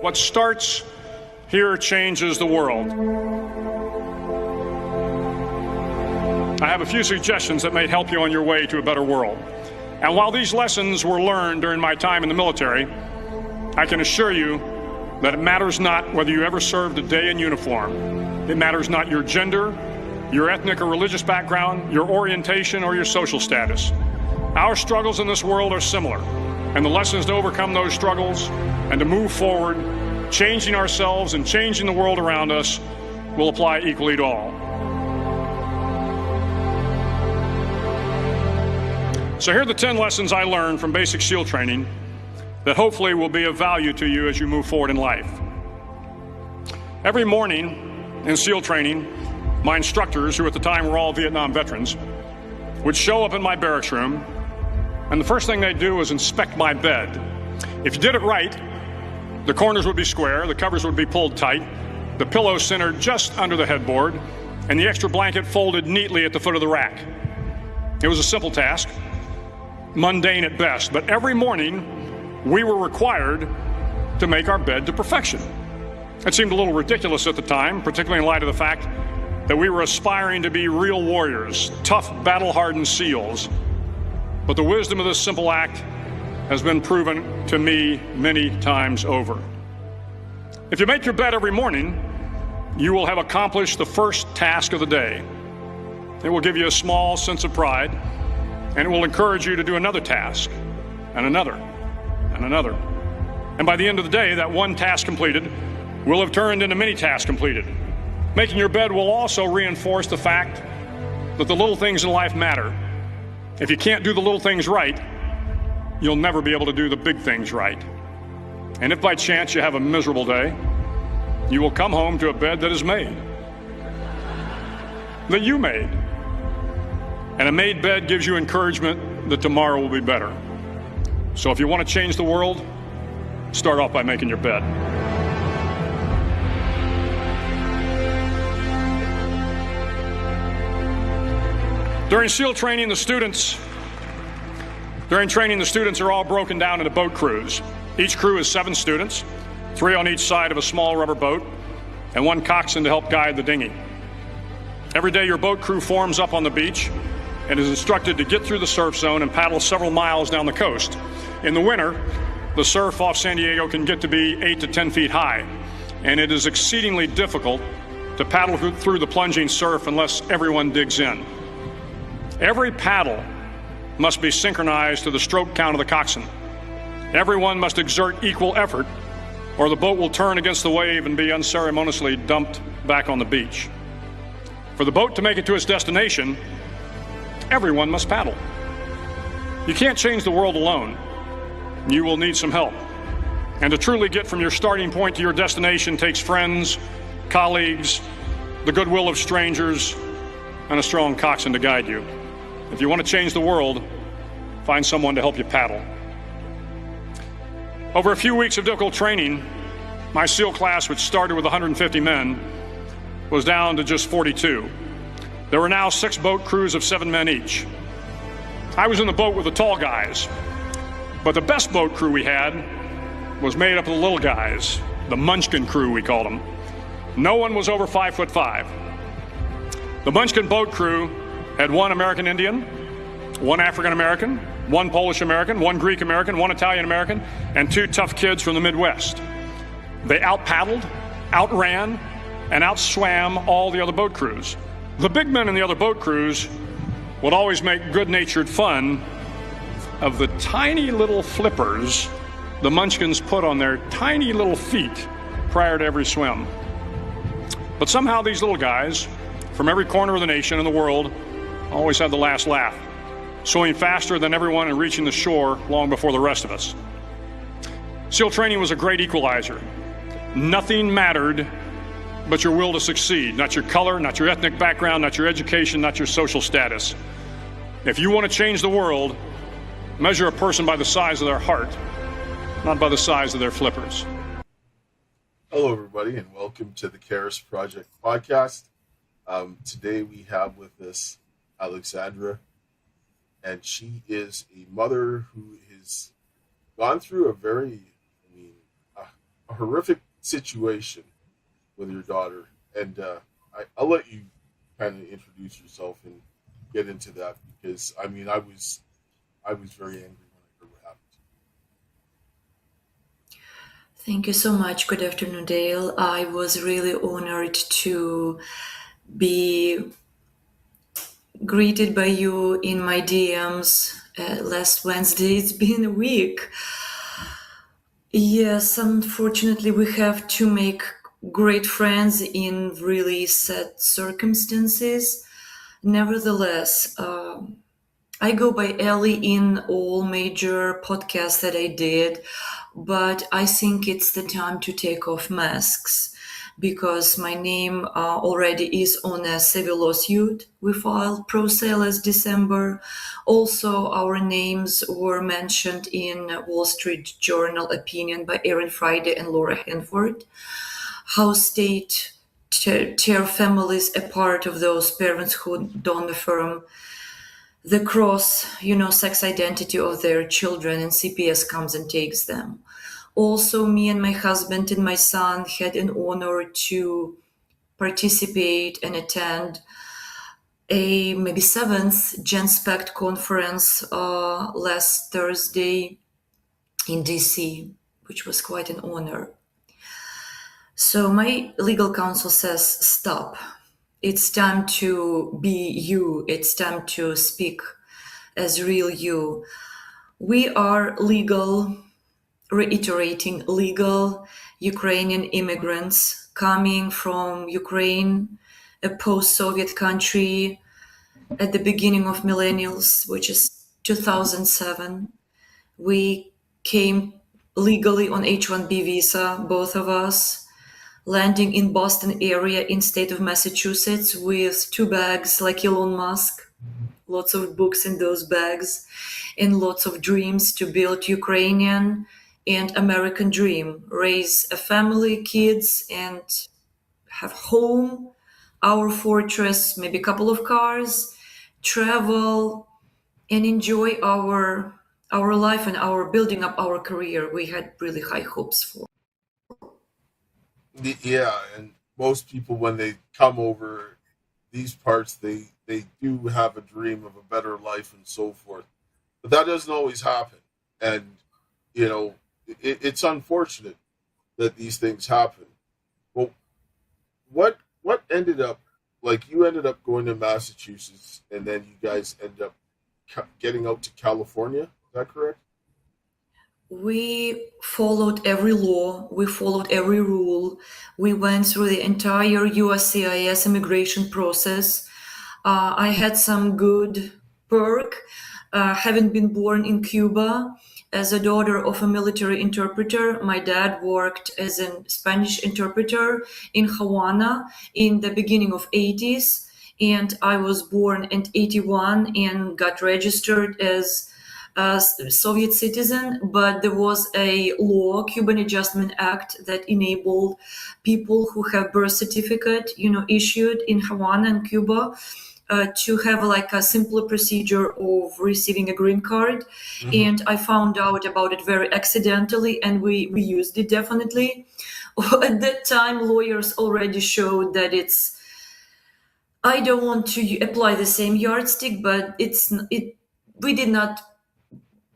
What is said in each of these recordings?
What starts here changes the world. I have a few suggestions that may help you on your way to a better world. And while these lessons were learned during my time in the military, I can assure you that it matters not whether you ever served a day in uniform. It matters not your gender, your ethnic or religious background, your orientation, or your social status. Our struggles in this world are similar, and the lessons to overcome those struggles and to move forward, changing ourselves and changing the world around us, will apply equally to all. So here are the 10 lessons I learned from basic SEAL training that hopefully will be of value to you as you move forward in life. Every morning in SEAL training, my instructors, who at the time were all Vietnam veterans, would show up in my barracks room, and the first thing they'd do was inspect my bed. If you did it right, the corners would be square, the covers would be pulled tight, the pillow centered just under the headboard, and the extra blanket folded neatly at the foot of the rack. It was a simple task, mundane at best, but every morning we were required to make our bed to perfection. It seemed a little ridiculous at the time, particularly in light of the fact that we were aspiring to be real warriors, tough, battle-hardened SEALs. But the wisdom of this simple act has been proven to me many times over. If you make your bed every morning, you will have accomplished the first task of the day. It will give you a small sense of pride, and it will encourage you to do another task, and another, and another. And by the end of the day, that one task completed will have turned into many tasks completed. Making your bed will also reinforce the fact that the little things in life matter. If you can't do the little things right, you'll never be able to do the big things right. And if by chance you have a miserable day, you will come home to a bed that is made, that you made. And a made bed gives you encouragement that tomorrow will be better. So if you want to change the world, start off by making your bed. During SEAL training, the students are all broken down into boat crews. Each crew is 7 students, 3 on each side of a small rubber boat, and 1 coxswain to help guide the dinghy. Every day your boat crew forms up on the beach and is instructed to get through the surf zone and paddle several miles down the coast. In the winter, the surf off San Diego can get to be 8 to 10 feet high, and it is exceedingly difficult to paddle through the plunging surf unless everyone digs in. Every paddle must be synchronized to the stroke count of the coxswain. Everyone must exert equal effort, or the boat will turn against the wave and be unceremoniously dumped back on the beach. For the boat to make it to its destination, everyone must paddle. You can't change the world alone. You will need some help. And to truly get from your starting point to your destination takes friends, colleagues, the goodwill of strangers, and a strong coxswain to guide you. If you want to change the world, find someone to help you paddle. Over a few weeks of difficult training, my SEAL class, which started with 150 men, was down to just 42. There were now 6 boat crews of 7 men each. I was in the boat with the tall guys, but the best boat crew we had was made up of the little guys, the Munchkin crew, we called them. No one was over 5'5". The Munchkin boat crew had 1 American Indian, 1 African American, 1 Polish American, 1 Greek American, 1 Italian American, and 2 tough kids from the Midwest. They out-paddled, outran, and outswam all the other boat crews. The big men in the other boat crews would always make good-natured fun of the tiny little flippers the Munchkins put on their tiny little feet prior to every swim. But somehow these little guys from every corner of the nation and the world always had the last laugh, swimming faster than everyone and reaching the shore long before the rest of us. SEAL training was a great equalizer. Nothing mattered but your will to succeed, not your color, not your ethnic background, not your education, not your social status. If you want to change the world, measure a person by the size of their heart, not by the size of their flippers. Hello, everybody, and welcome to the CARES Project podcast. Today we have with us Alexandra, and she is a mother who has gone through a very, horrific situation with your daughter, and I'll let you kind of introduce yourself and get into that because I mean I was very angry when I heard what happened. Thank you so much. Good afternoon, Dale. I was really honored to be greeted by you in my DMs last Wednesday. It's been a week. Yes, unfortunately, we have to make great friends in really sad circumstances. Nevertheless, I go by Ellie in all major podcasts that I did, but I think it's the time to take off masks because my name already is on a civil lawsuit we filed pro se last December. Also, our names were mentioned in Wall Street Journal opinion by Aaron Friday and Laura Hanford. How state tear families apart of those parents who don't affirm the cross, sex identity of their children, and CPS comes and takes them. Also, me and my husband and my son had an honor to participate and attend a maybe seventh GenSpect conference last Thursday in DC, which was quite an honor. So my legal counsel says, stop. It's time to be you. It's time to speak as real you. We are legal, reiterating legal Ukrainian immigrants coming from Ukraine, a post-Soviet country at the beginning of millennials, which is 2007. We came legally on H-1B visa, both of us, landing in Boston area in state of Massachusetts with 2 bags like Elon Musk, lots of books in those bags, and lots of dreams to build Ukrainian and American dream, raise a family, kids, and have home, our fortress, maybe a couple of cars, travel, and enjoy our life and our building up our career. We had really high hopes for. Yeah, and most people when they come over these parts, they do have a dream of a better life and so forth, but that doesn't always happen, and you know it's unfortunate that these things happen. Well, what ended up like you ended up going to Massachusetts, and then you guys ended up getting out to California. Is that correct? We followed every law, we followed every rule. We went through the entire USCIS immigration process. I had some good perk, having been born in Cuba as a daughter of a military interpreter. My dad worked as a Spanish interpreter in Havana in the beginning of 80s, and I was born in 81 and got registered as a Soviet citizen, but there was a law, Cuban Adjustment Act, that enabled people who have birth certificate, issued in Havana and Cuba, to have like a simpler procedure of receiving a green card. Mm-hmm. And I found out about it very accidentally, and we used it definitely. At that time, lawyers already showed that I don't want to apply the same yardstick, but we did not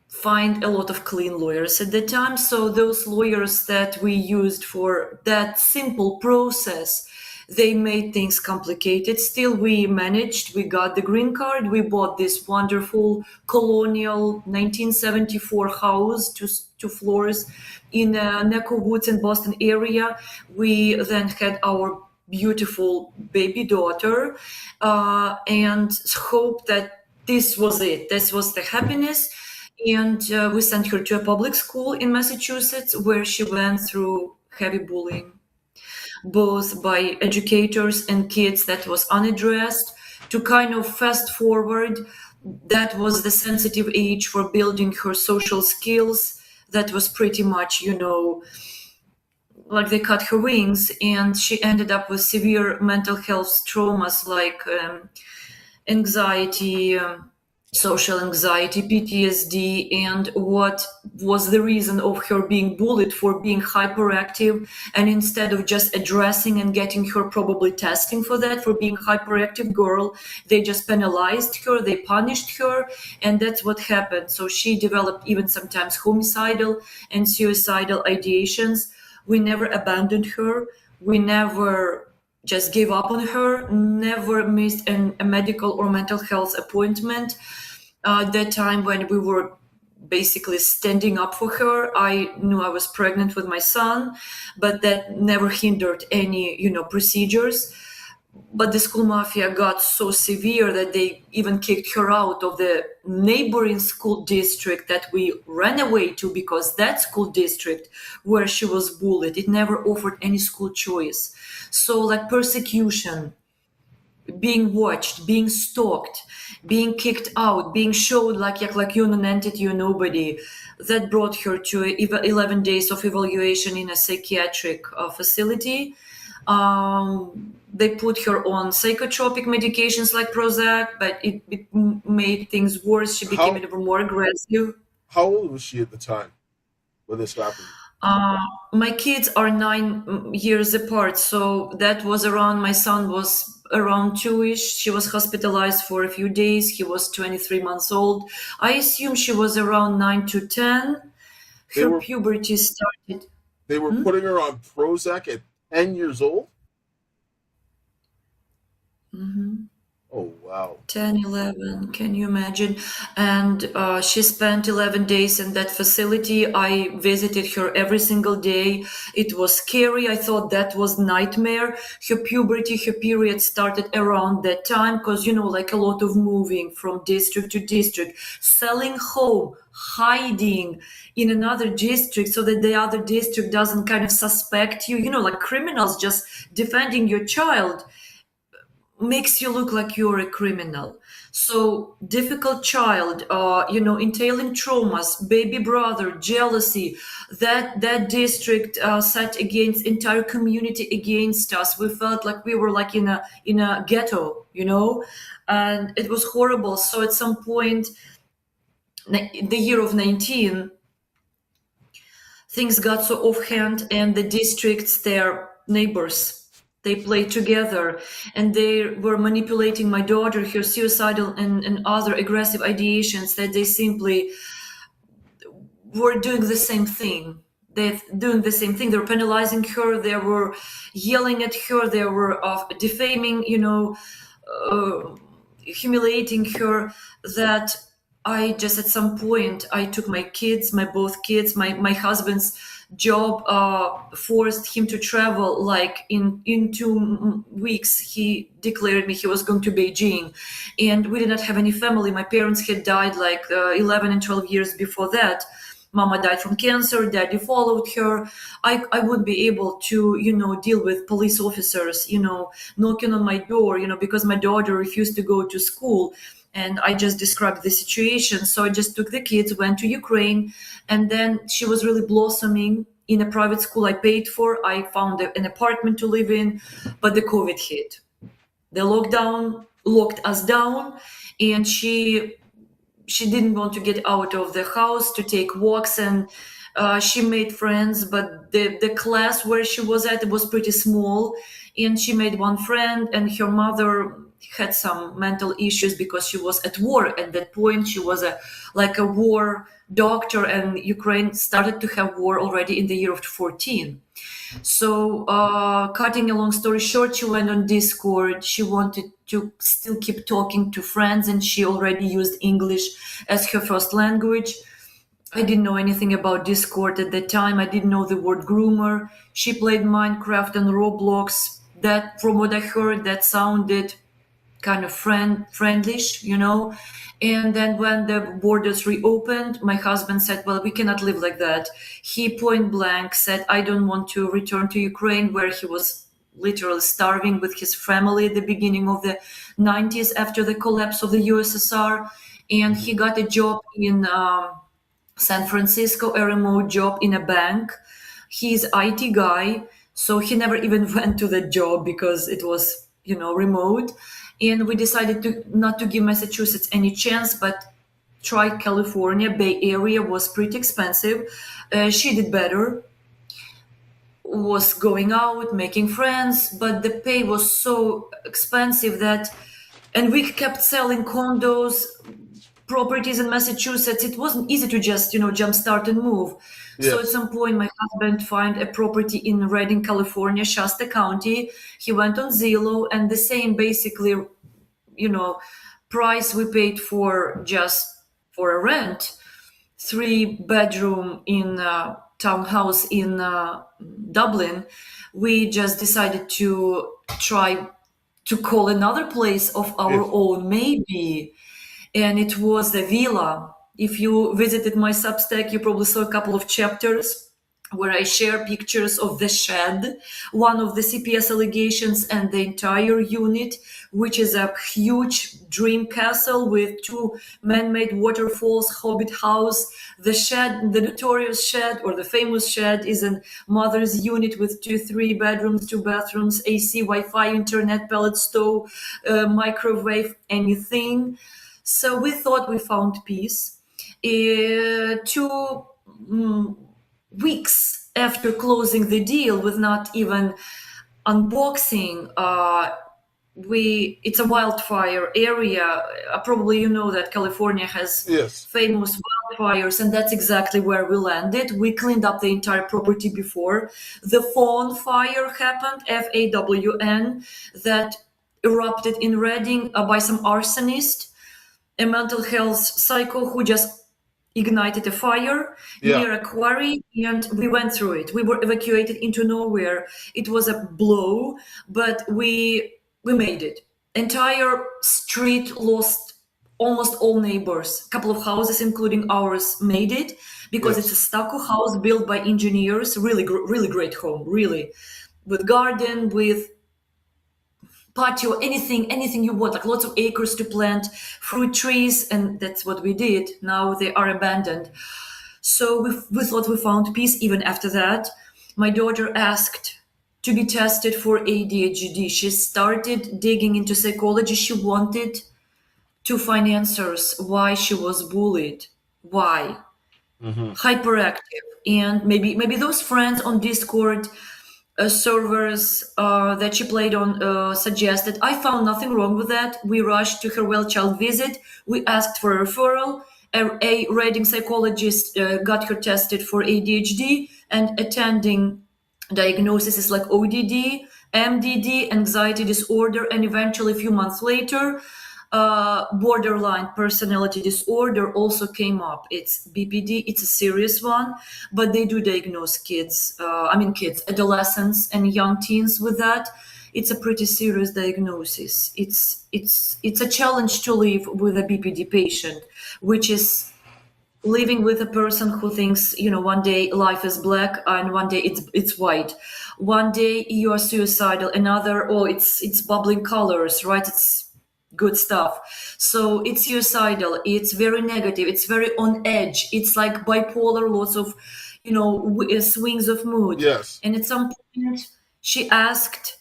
find a lot of clean lawyers at the time. So those lawyers that we used for that simple process, they made things complicated. Still, we managed. We got the green card. We bought this wonderful colonial 1974 house, 2 floors in Neco Woods in Boston area. We then had our beautiful baby daughter, and hope that this was it. This was the happiness. And we sent her to a public school in Massachusetts where she went through heavy bullying, both by educators and kids that was unaddressed. To kind of fast forward, that was the sensitive age for building her social skills. That was pretty much, like they cut her wings, and she ended up with severe mental health traumas like anxiety, social anxiety, PTSD, and what was the reason of her being bullied for being hyperactive. And instead of just addressing and getting her probably testing for that, for being hyperactive girl, they just penalized her, they punished her, and that's what happened. So she developed even sometimes homicidal and suicidal ideations. We never abandoned her. We never just gave up on her, never missed a medical or mental health appointment. That time when we were basically standing up for her, I knew I was pregnant with my son, but that never hindered any, procedures. But the school mafia got so severe that they even kicked her out of the neighboring school district that we ran away to, because that school district where she was bullied, it never offered any school choice. So like persecution, being watched, being stalked, being kicked out, being showed like you're an entity, you're nobody. That brought her to 11 days of evaluation in a psychiatric facility. They put her on psychotropic medications like Prozac, but it made things worse. She became How even more aggressive. how old was she at the time when this happened? My kids are 9 years apart, so that was around, my son was around two-ish. She was hospitalized for a few days. He was 23 months old. I assume she was around 9 to 10. They Her were puberty started. they were putting her on Prozac at 10 years old. Oh wow! 10, 11, can you imagine? And she spent 11 days in that facility. I visited her every single day. It was scary. I thought that was nightmare. Her puberty, her period started around that time because, like a lot of moving from district to district, selling home, hiding in another district so that the other district doesn't kind of suspect you, like criminals just defending your child makes you look like you're a criminal. So difficult child, entailing traumas, baby brother, jealousy. That district set against entire community against us. We felt like we were like in a ghetto, and it was horrible. So at some point, the year of 19, things got so offhand, and the districts, their neighbors, they played together, and they were manipulating my daughter, her suicidal and other aggressive ideations, that they simply were doing the same thing. They're doing the same thing. They were penalizing her. They were yelling at her. They were defaming, humiliating her. That I just, at some point, I took my kids, both kids, my husband's job forced him to travel. Like in 2 weeks, he declared me he was going to Beijing, and we did not have any family. My parents had died like 11 and 12 years before that. Mama died from cancer, daddy followed her. I wouldn't be able to, deal with police officers, knocking on my door, because my daughter refused to go to school. And I just described the situation. So I just took the kids, went to Ukraine, and then she was really blossoming in a private school I paid for. I found an apartment to live in, but the COVID hit. The lockdown locked us down, and she didn't want to get out of the house to take walks, and she made friends, but the class where she was at, it was pretty small, and she made one friend, and her mother had some mental issues because she was at war at that point. She was a war doctor, and Ukraine started to have war already in the year of 14. So cutting a long story short, she went on Discord. She wanted to still keep talking to friends, and she already used English as her first language. I didn't know anything about Discord at that time. I didn't know the word groomer. She played Minecraft and Roblox. That, from what I heard, that sounded kind of friendlish, And then when the borders reopened, my husband said, well, we cannot live like that. He point blank said, I don't want to return to Ukraine, where he was literally starving with his family at the beginning of the 90s after the collapse of the USSR. And he got a job in San Francisco, a remote job in a bank. He's IT guy, so he never even went to the job because it was, remote. and we decided to not to give Massachusetts any chance, but try California. Bay Area was pretty expensive. She did better, was going out, making friends, but the pay was so expensive that, and we kept selling condos, properties in Massachusetts. It wasn't easy to just, jumpstart and move. So at Yes. some point, my husband found a property in Redding, California, Shasta County. He went on Zillow, and the same basically, price we paid for just for a rent, 3 bedroom in a townhouse in Dublin. We just decided to try to call another place of our Yes. own, maybe. And it was the villa. If you visited my Substack, you probably saw a couple of chapters where I share pictures of the shed, one of the CPS allegations, and the entire unit, which is a huge dream castle with 2 man-made waterfalls, hobbit house. The shed, the notorious shed or the famous shed, is a mother's unit with 3 bedrooms, 2 bathrooms, AC, Wi-Fi, internet, pellet stove, microwave, anything. So we thought we found peace. 2 weeks after closing the deal, with not even unboxing, it's a wildfire area. Probably you know that California has Yes. famous wildfires, and that's exactly where we landed. We cleaned up the entire property before. The Fawn fire happened, FAWN, that erupted in Redding by some arsonist, a mental health psycho who just ignited a fire Yeah. near a quarry, and we went through it. We were evacuated into nowhere. It was a blow, but we made it. Entire street lost almost all neighbors. A couple of houses, including ours, made it because Yes. it's a stucco house built by engineers. Really, really great home, really, with garden, with patio, anything you want, like lots of acres to plant, fruit trees, and that's what we did. Now they are abandoned. So we thought we found peace. Even after that, my daughter asked to be tested for ADHD. She started digging into psychology. She wanted to find answers why she was bullied, why hyperactive, and maybe those friends on Discord servers that she played on suggested. I found nothing wrong with that. We rushed to her well child visit. We asked for a referral. A Reading psychologist got her tested for ADHD, and attending diagnoses is like ODD, MDD, anxiety disorder, and eventually a few months later, borderline personality disorder also came up. It's BPD. It's a serious one, but they do diagnose adolescents and young teens with that. It's a pretty serious diagnosis. It's a challenge to live with a BPD patient, which is living with a person who thinks, one day life is black and one day it's white. One day you are suicidal, another, it's bubbling colors, right? It's good stuff. So it's suicidal, it's very negative, it's very on edge, it's like bipolar, lots of swings of mood. Yes. And at some point she asked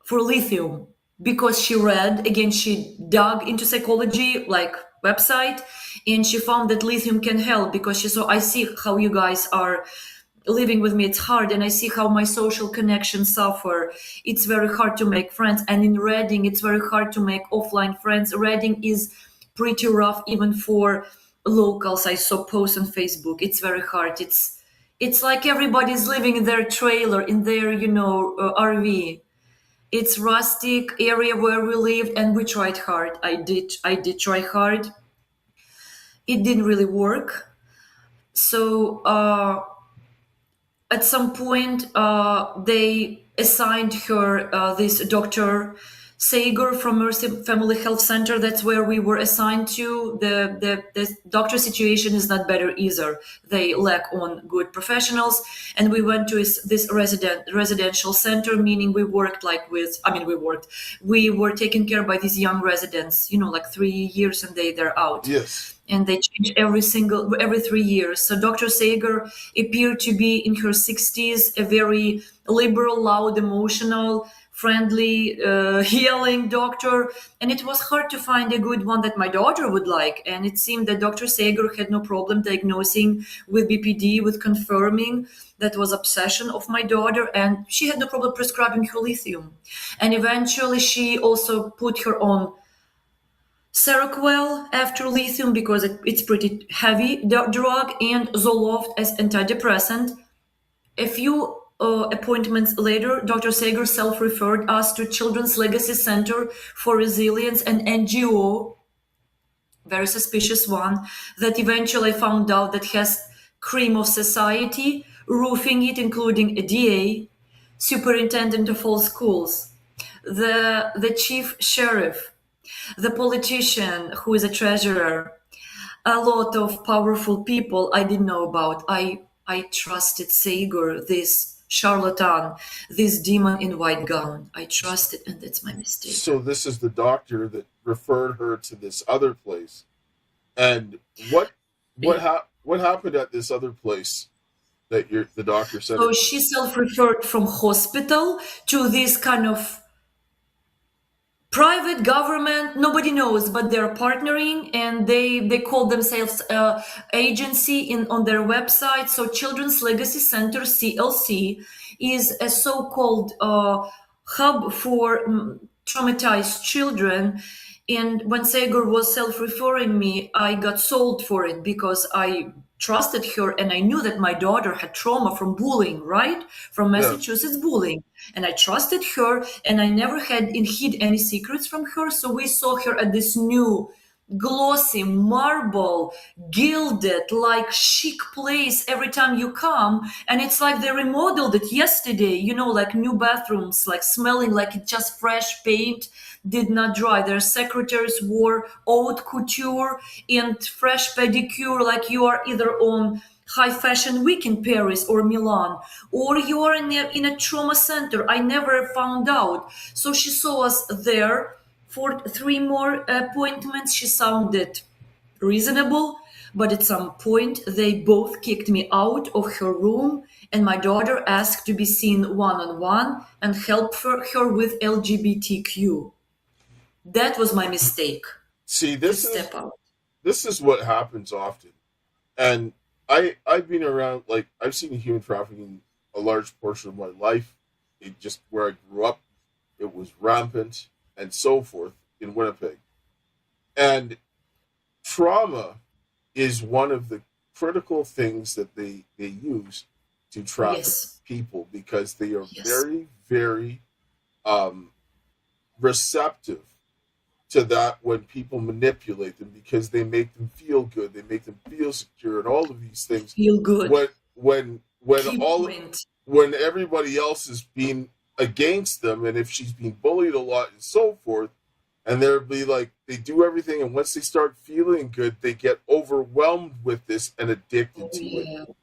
for lithium because she read, again, she dug into psychology like website, and she found that lithium can help because she saw, I see how you guys are living with me, it's hard, and I see how my social connections suffer. It's very hard to make friends, and in Reading it's very hard to make offline friends. Reading is pretty rough even for locals. I saw posts on Facebook. It's very hard. It's like everybody's living in their trailer, in their RV. It's rustic area where we lived, and we tried hard. I did try hard. It didn't really work. So at some point, they assigned her this Dr. Sager from Mercy Family Health Center. That's where we were assigned to. The doctor situation is not better either. They lack on good professionals. And we went to this residential center, meaning we were taken care by these young residents, like 3 years and they're out. Yes. And they change every 3 years. So Dr. Sager appeared to be in her 60s, a very liberal, loud, emotional, friendly, yelling doctor, and it was hard to find a good one that my daughter would like. And it seemed that Dr. Sager had no problem diagnosing with BPD, with confirming that was obsession of my daughter, and she had no problem prescribing her lithium. And eventually she also put her on Seroquel after lithium because it's pretty heavy drug, and Zoloft as antidepressant. A few appointments later, Dr. Sager self-referred us to Children's Legacy Center for Resilience, an NGO, very suspicious one, that eventually found out that has cream of society, roofing it, including a DA, superintendent of all schools, the chief sheriff, the politician who is a treasurer, a lot of powerful people I didn't know about. I trusted Sager, this charlatan, this demon in white gown. I trusted, and that's my mistake. So this is the doctor that referred her to this other place. And what happened at this other place that the doctor said? So she self-referred from hospital to this kind of private government, nobody knows, but they're partnering, and they call themselves agency on their website. So Children's Legacy Center, CLC, is a so-called hub for traumatized children. And when Sager was self-referring me, I got sold for it because I trusted her, and I knew that my daughter had trauma from bullying, right? From Massachusetts bullying. And I trusted her, and I never hid any secrets from her. So we saw her at this new glossy marble, gilded, like chic place every time you come. And it's like they remodeled it yesterday, like new bathrooms, like smelling like it just fresh paint, did not dry. Their secretaries wore haute couture and fresh pedicure, like you are either on high fashion week in Paris or Milan, or you are in a trauma center. I never found out. So she saw us there for 3 more appointments. She sounded reasonable, but at some point they both kicked me out of her room, and my daughter asked to be seen one-on-one and help her with LGBTQ. That was my mistake. See, this is what happens often. And I've been around, like, I've seen human trafficking a large portion of my life. It just, where I grew up, it was rampant and so forth in Winnipeg. And trauma is one of the critical things that they use to traffic people, because they are very, very receptive to that when people manipulate them, because they make them feel good, they make them feel secure, and all of these things. Feel good. When everybody else is being against them, and if she's being bullied a lot and so forth, and they'll be like, they do everything, and once they start feeling good, they get overwhelmed with this and addicted to it.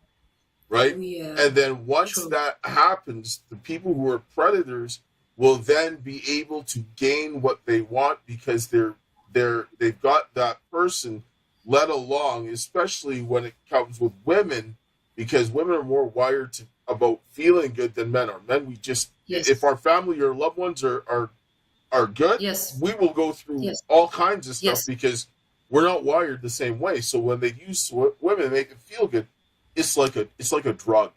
Right? And then once that happens, the people who are predators will then be able to gain what they want, because they've got that person led along, especially when it comes with women, because women are more wired about feeling good than men are. Men, we just, if our family or loved ones are good, we will go through all kinds of stuff because we're not wired the same way. So when they use women to make it feel good, it's like a drug.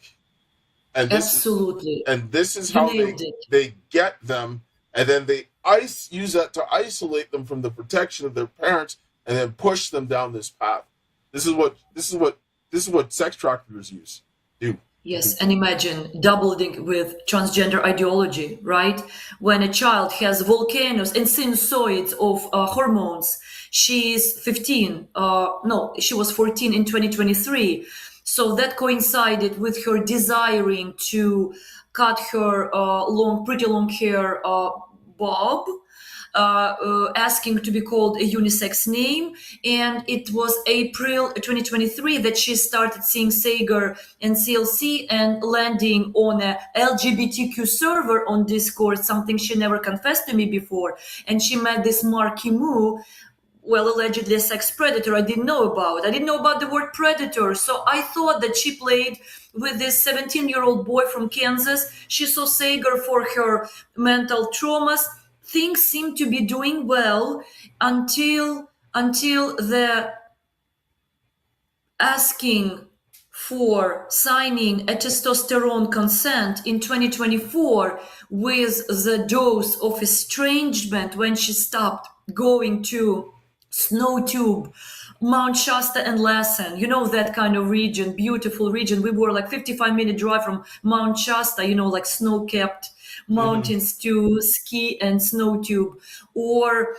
And this is how they get them, and then they use that to isolate them from the protection of their parents, and then push them down this path. This is what sex traffickers do. Yes, and imagine doubling with transgender ideology, right? When a child has volcanoes and sinusoids of hormones, she is 15. She was 14 in 2023. So that coincided with her desiring to cut her pretty long hair bob, asking to be called a unisex name. And it was April 2023 that she started seeing Sager and CLC and landing on a LGBTQ server on Discord, something she never confessed to me before. And she met this Marky Moo, well, allegedly a sex predator I didn't know about. I didn't know about the word predator. So I thought that she played with this 17-year-old boy from Kansas. She saw Sager for her mental traumas. Things seemed to be doing well until the asking for signing a testosterone consent in 2024 with the dose of estrangement when she stopped going to Snowtube, Mount Shasta and Lassen, you know, that kind of region, beautiful region. We were like 55-minute drive from Mount Shasta, you know, like snow-capped mountains to ski and Snowtube, or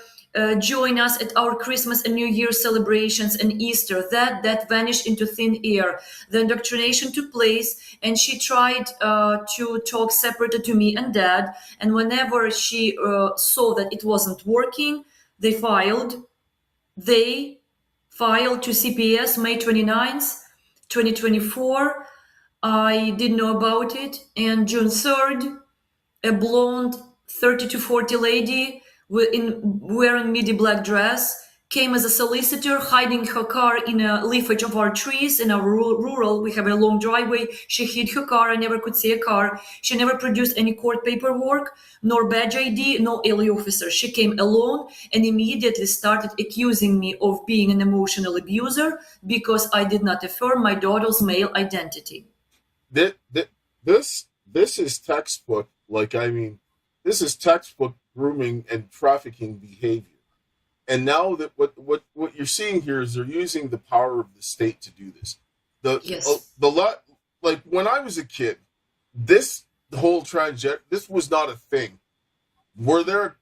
join us at our Christmas and New Year celebrations and Easter. That vanished into thin air. The indoctrination took place, and she tried to talk separately to me and Dad. And whenever she saw that it wasn't working, they filed to CPS May 29th, 2024. I didn't know about it. And June 3rd, a blonde 30 to 40 lady wearing midi black dress came as a solicitor, hiding her car in a leafage of our trees. In our rural, we have a long driveway. She hid her car. I never could see a car. She never produced any court paperwork, nor badge ID, no Ellie officer. She came alone and immediately started accusing me of being an emotional abuser because I did not affirm my daughter's male identity. This is textbook. This is textbook grooming and trafficking behavior. And now that what you're seeing here is they're using the power of the state to do this. Like when I was a kid, this whole this was not a thing. Were there?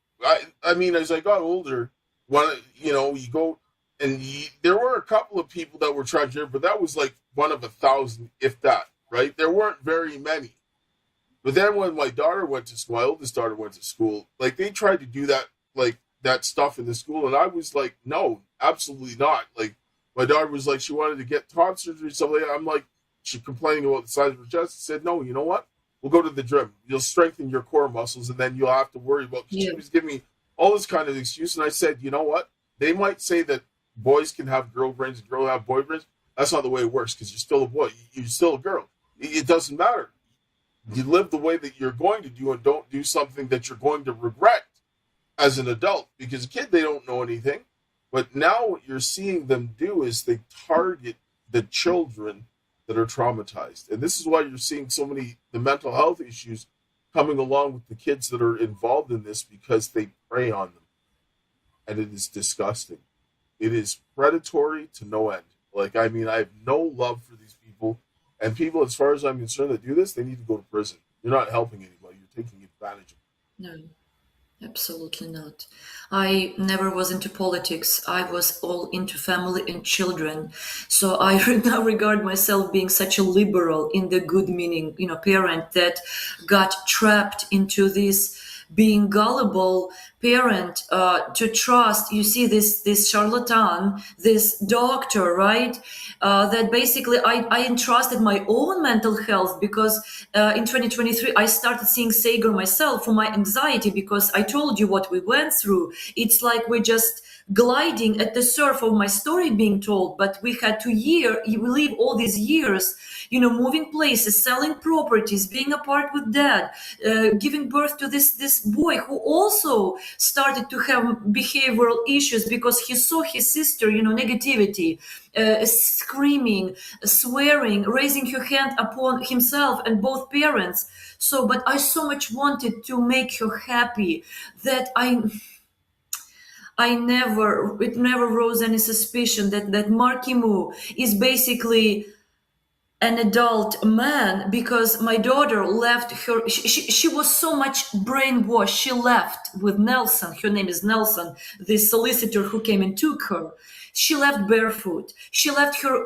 I mean, as I got older, you go and there were a couple of people that were transgender, but that was like one of 1,000, if that. Right? There weren't very many. But then when my oldest daughter went to school, like they tried to do that stuff in the school, and I was like, no, absolutely not. Like my daughter was like, she wanted to get top surgery, something like that. I'm like, she complaining about the size of her chest. I said, no, you know what? We'll go to the gym. You'll strengthen your core muscles, and then you'll have to worry about. She was giving me all this kind of excuse, and I said, you know what? They might say that boys can have girl brains and girls have boy brains. That's not the way it works, because you're still a boy. You're still a girl. It doesn't matter. You live the way that you're going to do, and don't do something that you're going to regret as an adult. Because a kid, they don't know anything. But now what you're seeing them do is they target the children that are traumatized. And this is why you're seeing the mental health issues coming along with the kids that are involved in this, because they prey on them. And it is disgusting. It is predatory to no end. Like, I mean, I have no love for these people. And people, as far as I'm concerned, that do this, they need to go to prison. You're not helping anybody. You're taking advantage of them. No, absolutely not. I never was into politics. I was all into family and children. So I now regard myself being such a liberal, in the good meaning, parent that got trapped into this being gullible parent to trust. You see this charlatan, this doctor, right? That basically I entrusted my own mental health, because in 2023 I started seeing Sager myself for my anxiety, because I told you what we went through. It's like we're just gliding at the surf of my story being told, but we had to live all these years, moving places, selling properties, being apart with Dad, giving birth to this boy who also started to have behavioral issues because he saw his sister, negativity, screaming, swearing, raising her hand upon himself and both parents. But I so much wanted to make her happy that it never rose any suspicion that Marky Moo is basically an adult man, because my daughter left her. She was so much brainwashed. She left with Nelson. Her name is Nelson, the solicitor who came and took her. She left barefoot. She left her